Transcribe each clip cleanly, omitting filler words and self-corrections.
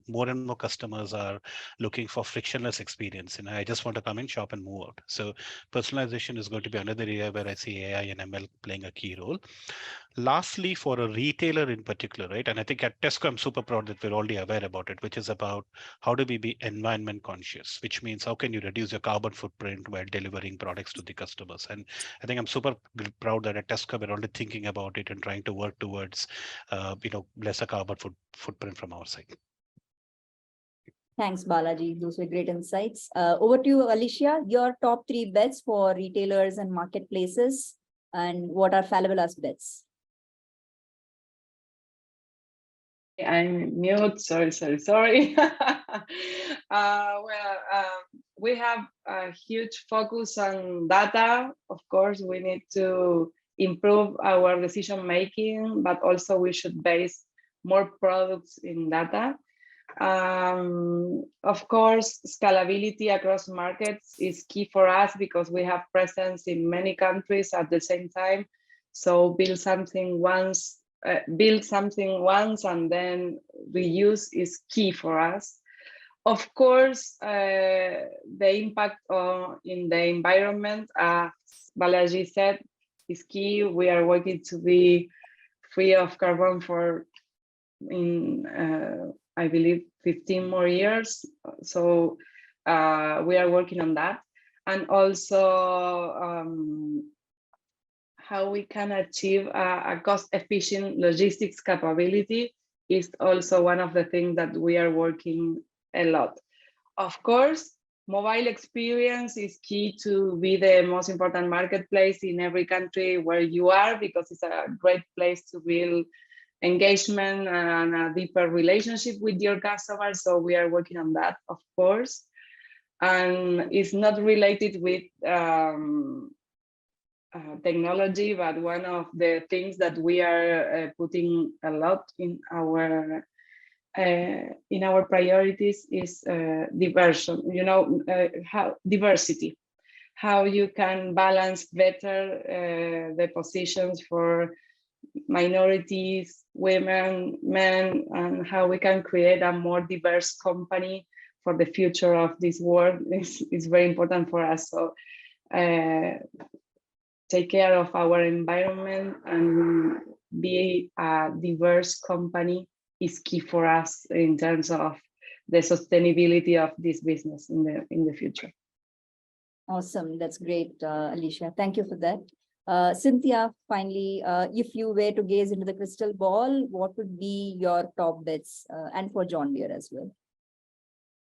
more and more customers are looking for frictionless experience. I just want to come in, shop, and move out. So personalization is going to be another area where I see AI and ML playing a key role. Lastly, for a retailer in particular, right? And I think at Tesco, I'm super proud that we're already aware about it, which is about how do we be environment conscious, which means how can you reduce your carbon footprint while delivering products to the customers. And I think I'm super proud that at Tesco, we're already thinking about it and trying to work towards, lesser carbon footprint from our side. Thanks, Balaji. Those were great insights. Over to you, Alicia. Your top 3 bets for retailers and marketplaces, and what are Falabella's bets? I'm mute. Sorry. We have a huge focus on data. Of course, we need to improve our decision making, but also we should base more products in data. Of course, scalability across markets is key for us because we have presence in many countries at the same time. So build something once and then reuse is key for us. Of course, the impact in the environment, as Balaji said, is key. We are working to be free of carbon I believe 15 more years. So we are working on that. And also how we can achieve a cost-efficient logistics capability is also one of the things that we are working a lot. Of course, mobile experience is key to be the most important marketplace in every country where you are, because it's a great place to build engagement and a deeper relationship with your customers. So we are working on that, of course. And it's not related with technology, but one of the things that we are putting a lot in our priorities is diversion. Diversity, how you can balance better the positions for minorities, women, men, and how we can create a more diverse company for the future of this world is very important for us. So take care of our environment and be a diverse company is key for us in terms of the sustainability of this business in the future. Awesome, that's great, Alicia. Thank you for that. Cynthia, finally, if you were to gaze into the crystal ball, what would be your top bets, and for John Deere as well?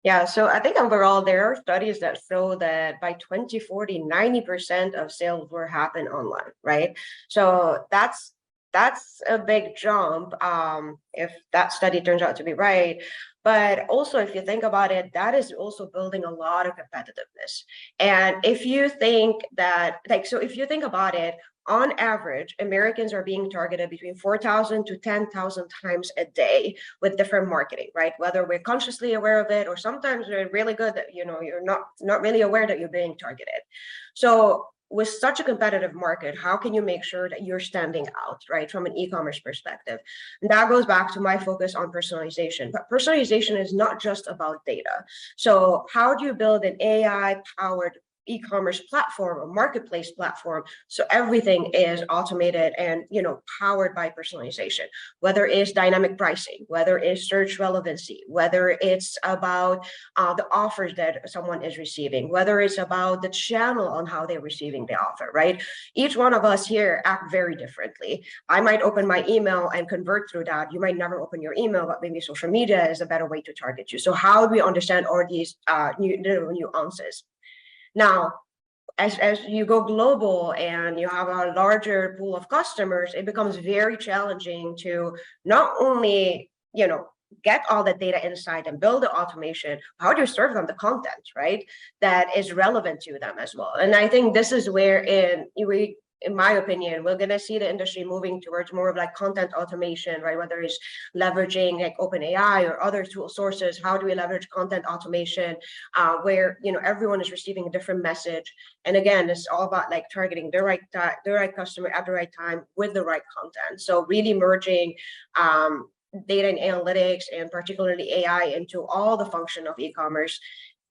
Yeah, so I think overall there are studies that show that by 2040, 90% of sales will happen online, right? So that's a big jump if that study turns out to be right. But also, if you think about it, that is also building a lot of competitiveness. And if you think that, if you think about it, on average, Americans are being targeted between 4,000 to 10,000 times a day with different marketing, right? Whether we're consciously aware of it, or sometimes we're really good that, you're not really aware that you're being targeted. So with such a competitive market, how can you make sure that you're standing out, right, from an e-commerce perspective? And that goes back to my focus on personalization. But personalization is not just about data. So how do you build an AI-powered e-commerce platform or marketplace platform so everything is automated and powered by personalization, whether it's dynamic pricing, whether it's search relevancy, whether it's about the offers that someone is receiving, whether it's about the channel on how they're receiving the offer, right? Each one of us here act very differently. I might open my email and convert through that. You might never open your email, but maybe social media is a better way to target you. So how do we understand all these nuances? Now, as you go global and you have a larger pool of customers, it becomes very challenging to not only, get all the data inside and build the automation, how do you serve them the content, right, that is relevant to them as well? And I think this is where, in my opinion, we're going to see the industry moving towards more of like content automation, right? Whether it's leveraging like OpenAI or other tool sources, how do we leverage content automation where, everyone is receiving a different message? And again, it's all about like targeting the right customer at the right time with the right content. So really merging data and analytics, and particularly AI, into all the function of e-commerce,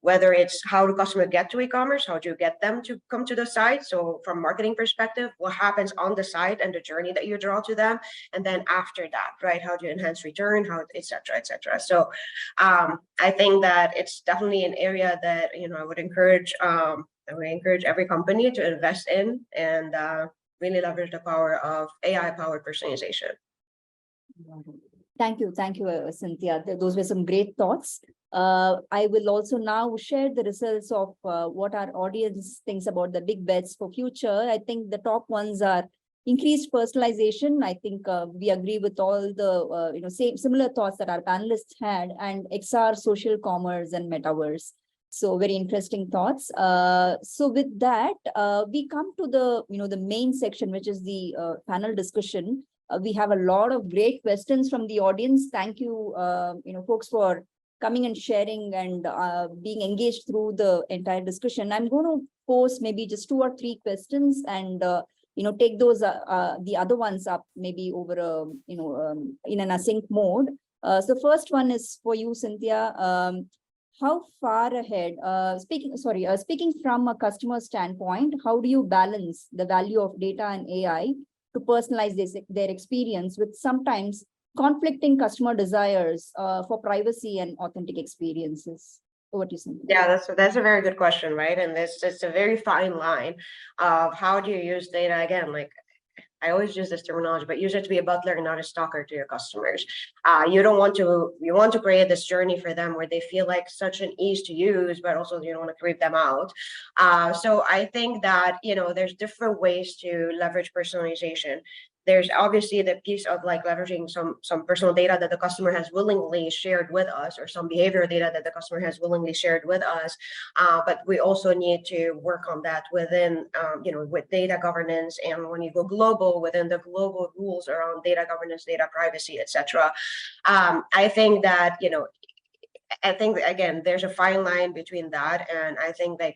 whether it's how do customers get to e-commerce, how do you get them to come to the site? So from marketing perspective, what happens on the site and the journey that you draw to them, and then after that, right? How do you enhance return, how, et cetera, et cetera. So I think that it's definitely an area that, you know, I would encourage every company to invest in and really leverage the power of AI-powered personalization. Thank you, Cynthia. Those were some great thoughts. I will also now share the results of what our audience thinks about the big bets for future. I think the top ones are increased personalization. I think we agree with all the similar thoughts that our panelists had, and XR, social commerce, and metaverse. So very interesting thoughts. So with that, we come to the main section, which is the panel discussion. We have a lot of great questions from the audience. Thank you, folks, for coming and sharing and being engaged through the entire discussion. I'm going to pose maybe just 2 or 3 questions and take those the other ones up maybe over in an async mode. So first one is for you, Cynthia. How far ahead? Speaking from a customer standpoint, how do you balance the value of data and AI to personalize their experience with sometimes conflicting customer desires for privacy and authentic experiences? Over to you, Cynthia. Yeah, that's a very good question, right? And it's a very fine line of how do you use data. Again, like I always use this terminology, but use it to be a butler and not a stalker to your customers. You want to create this journey for them where they feel like such an ease to use, but also you don't want to creep them out. So I think that, there's different ways to leverage personalization. There's obviously the piece of like leveraging some personal data that the customer has willingly shared with us, or some behavioral data that the customer has willingly shared with us. But we also need to work on that within, with data governance, and when you go global, within the global rules around data governance, data privacy, etc. I think that, again, there's a fine line between that, and I think that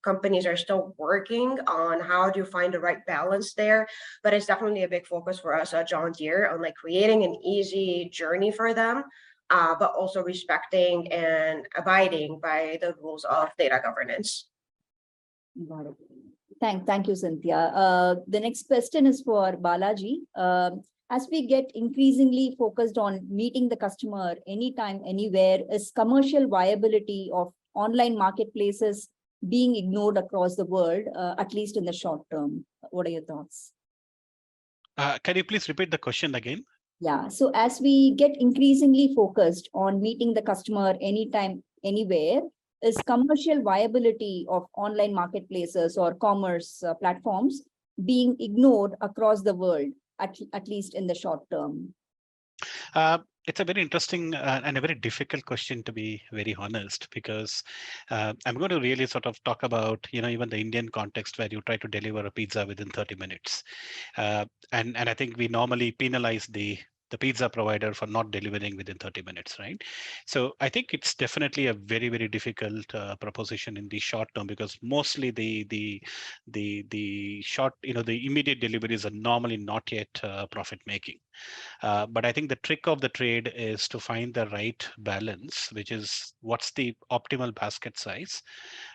companies are still working on how to find the right balance there, but it's definitely a big focus for us at John Deere on like creating an easy journey for them, but also respecting and abiding by the rules of data governance. Got it. Thank you, Cynthia. The next question is for Balaji. As we get increasingly focused on meeting the customer anytime, anywhere, is commercial viability of online marketplaces being ignored across the world, at least in the short term? What are your thoughts? Can you please repeat the question again? Yeah, so as we get increasingly focused on meeting the customer anytime, anywhere, is commercial viability of online marketplaces or commerce platforms being ignored across the world, at least in the short term? It's a very interesting and a very difficult question, to be very honest, because I'm going to really sort of talk about, even the Indian context where you try to deliver a pizza within 30 minutes. And I think we normally penalize the pizza provider for not delivering within 30 minutes, right? So I think it's definitely a very, very difficult proposition in the short term, because mostly the short, the immediate deliveries are normally not yet profit making. But I think the trick of the trade is to find the right balance, which is what's the optimal basket size,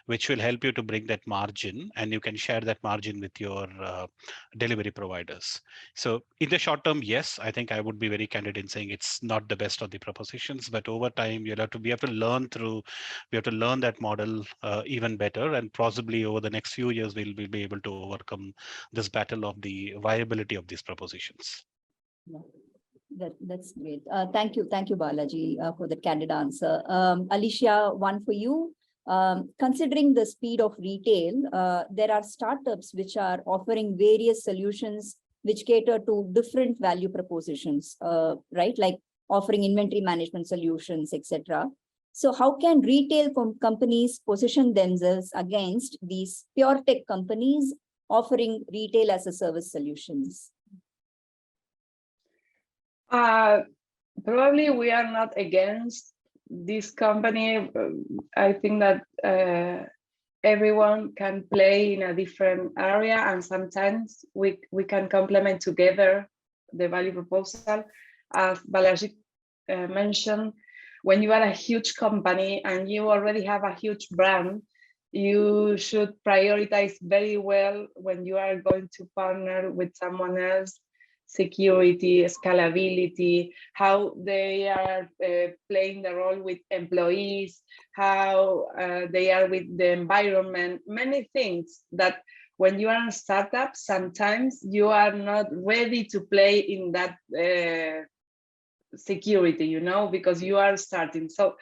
which will help you to bring that margin, and you can share that margin with your delivery providers. So in the short term, yes, I think I would be very candid in saying it's not the best of the propositions, but over time we have to learn that model even better, and possibly over the next few years we'll be able to overcome this battle of the viability of these propositions. Yeah. That's great. Thank you, Balaji, for the candid answer. Alicia, one for you. Considering the speed of retail, there are startups which are offering various solutions which cater to different value propositions, right? Like offering inventory management solutions, etc. So how can retail companies position themselves against these pure tech companies offering retail as a service solutions? Probably we are not against this company. I think that everyone can play in a different area, and sometimes we can complement together the value proposal. as Balaji mentioned, when you are a huge company and you already have a huge brand, you should prioritize very well when you are going to partner with someone else, security, scalability, how they are playing the role with employees, how they are with the environment, many things that when you are a startup, sometimes you are not ready to play in that security, you know, because you are starting. So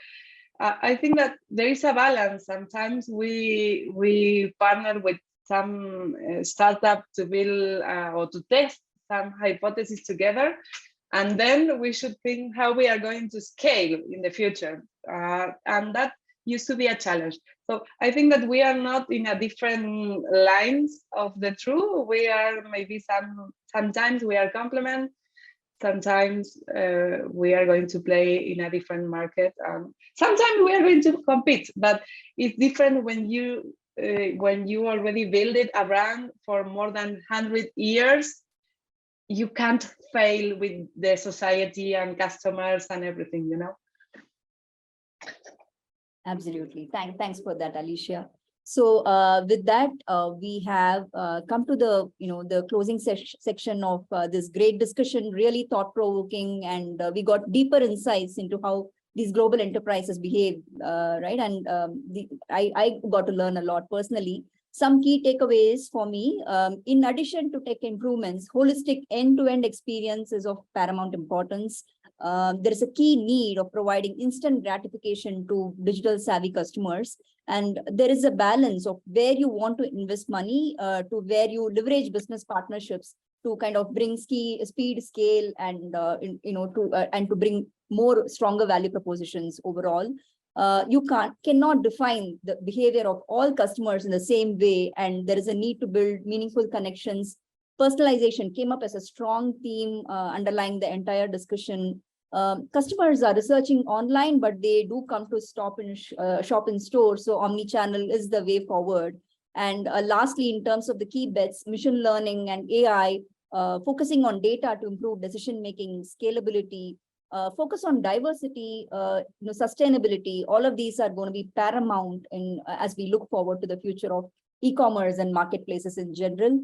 I think that there is a balance. Sometimes we partner with some startup to build or to test some hypotheses together, and then we should think how we are going to scale in the future, and that used to be a challenge. So I think that we are not in a different lines of the truth. We are maybe sometimes we are complement. Sometimes we are going to play in a different market. Sometimes we are going to compete, but it's different when you already build it a brand for more than 100 years. You can't fail with the society and customers and everything, you know. Absolutely. Thanks for that, Alicia. So with that, we have come to the closing section of this great discussion, really thought-provoking, and we got deeper insights into how these global enterprises behave, right? And I got to learn a lot personally. Some key takeaways for me, in addition to tech improvements, holistic end-to-end experience is of paramount importance. There is a key need of providing instant gratification to digital savvy customers. And there is a balance of where you want to invest money to where you leverage business partnerships to kind of bring speed, scale, and to bring more stronger value propositions overall. You cannot define the behavior of all customers in the same way, and there is a need to build meaningful connections. Personalization came up as a strong theme underlying the entire discussion. Customers are researching online, but they do come to shop in store. So omni-channel is the way forward. And lastly, in terms of the key bets, machine learning and AI, focusing on data to improve decision-making, scalability, focus on diversity, sustainability. All of these are going to be paramount as we look forward to the future of e-commerce and marketplaces in general.